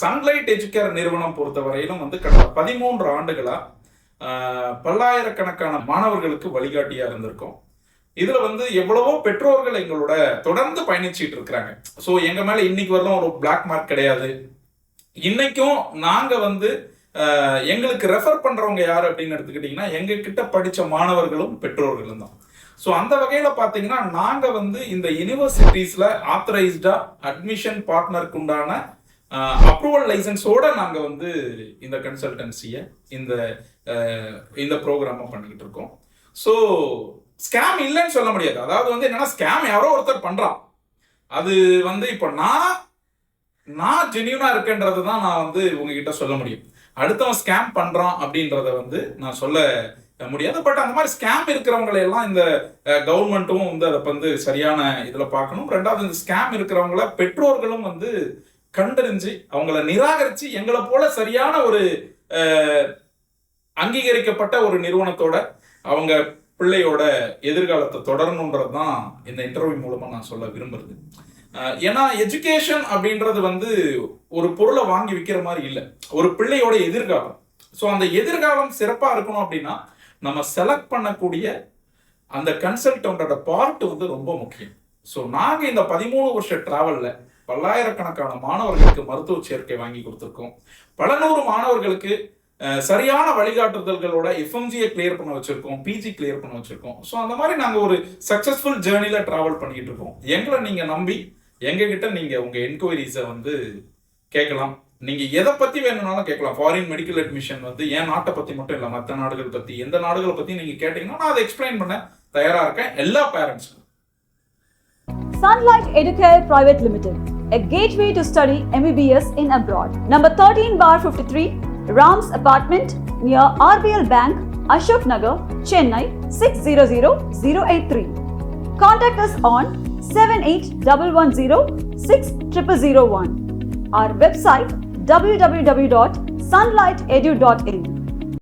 Sunlight Educare நிறுவனம் பொறுத்தவரையிலும் கடந்த 13 ஆண்டுகளா பல்லாயிரக்கணக்கான மாணவர்களுக்கு வழிகாட்டியா இருந்திருக்கும். இதுல எவ்வளவோ பெற்றோர்கள் எங்களோட தொடர்ந்து பயணிச்சுட்டு இருக்கிறாங்க. ஸோ எங்க மேல இன்னைக்கு வரலாம் ஒரு பிளாக் மார்க் கிடையாது. இன்னைக்கும் நாங்க எங்களுக்கு ரெஃபர் பண்றவங்க யாரு அப்படின்னு எடுத்துக்கிட்டீங்கன்னா எங்க கிட்ட படிச்ச மாணவர்களும் பெற்றோர்களும் தான். ஸோ அந்த வகையில பாத்தீங்கன்னா நாங்க இந்த யூனிவர்சிட்டிஸ்ல ஆத்தரைஸ்டா அட்மிஷன் பார்ட்னருக்கு உண்டான அப்ரூவல் லைசன்ஸோட நாங்க இந்த கன்சல்டன்சியை இந்த ப்ரோக்ராமை பண்ணிக்கிட்டு இருக்கோம். ஸோ ஸ்கேம் இல்லைன்னு சொல்ல முடியாது. அதாவது என்னன்னா ஸ்கேம் யாரோ ஒருத்தர் பண்றான். அது இப்போ நான் ஜென்யூனா இருக்கேன்றது தான் நான் உங்ககிட்ட சொல்ல முடியும். அடுத்தவன் ஸ்கேம் பண்றான் அப்படின்றத நான் சொல்ல முடியாது. பட் அந்த மாதிரி ஸ்கேம் இருக்கிறவங்களை எல்லாம் இந்த கவர்மெண்ட்டும் அதை சரியான இதுல பார்க்கணும். ரெண்டாவது இந்த ஸ்கேம் இருக்கிறவங்கள பெற்றோர்களும் கண்டறிஞ்சு அவங்கள நிராகரிச்சு எங்களை போல சரியான ஒரு அங்கீகரிக்கப்பட்ட ஒரு நிறுவனத்தோட அவங்க பிள்ளையோட எதிர்காலத்தை தொடரணுன்றது தான் இந்த இன்டர்வியூ மூலமா நான் சொல்ல விரும்புறது. ஏன்னா எஜுகேஷன் அப்படின்றது ஒரு பொருளை வாங்கி விற்கிற மாதிரி இல்லை, ஒரு பிள்ளையோட எதிர்காலம். ஸோ அந்த எதிர்காலம் சிறப்பா இருக்கணும் அப்படின்னா நம்ம செலக்ட் பண்ணக்கூடிய அந்த கன்சல்டன்டோட பார்ட் ரொம்ப முக்கியம். ஸோ நாங்க இந்த 13 வருஷ டிராவல்ல பல்லாயிரக்கணக்கான மாணவர்களுக்கு மருத்துவ சேர்க்கை வாங்கி கொடுத்துருக்கோம். பல நூறு மாணவர்களுக்கு சரியான வழிகாட்டுதல்களோட எஃப்எம்ஜியை கிளியர் பண்ண வச்சிருக்கோம், பிஜி கிளியர் பண்ண வச்சிருக்கோம். ஸோ அந்த மாதிரி நாங்கள் ஒரு சக்சஸ்ஃபுல் ஜேர்னில டிராவல் பண்ணிக்கிட்டு இருக்கோம். எங்களை நீங்க நம்பி எங்ககிட்ட நீங்க உங்க என்கொயரிஸை கேட்கலாம். நீங்க எதை பத்தி வேணும்னாலும் கேட்கலாம். ஃபாரின் மெடிக்கல் அட்மிஷன் என் நாட்டை பத்தி மட்டும் இல்லை, மற்ற நாடுகள் பத்தி எந்த நாடுகளை பத்தி நீங்க கேட்டீங்கன்னா நான் அதை எக்ஸ்பிளைன் பண்ண தயாரா இருக்கேன் எல்லா பேரண்ட்ஸ்க்கும். Sunlight Educare Private Limited, a gateway to study MBBS in abroad. Number 13/53, Rams Apartment near RBL Bank, Ashok Nagar, Chennai 600083. Contact us on 7811060001. Our website www.sunlightedu.in.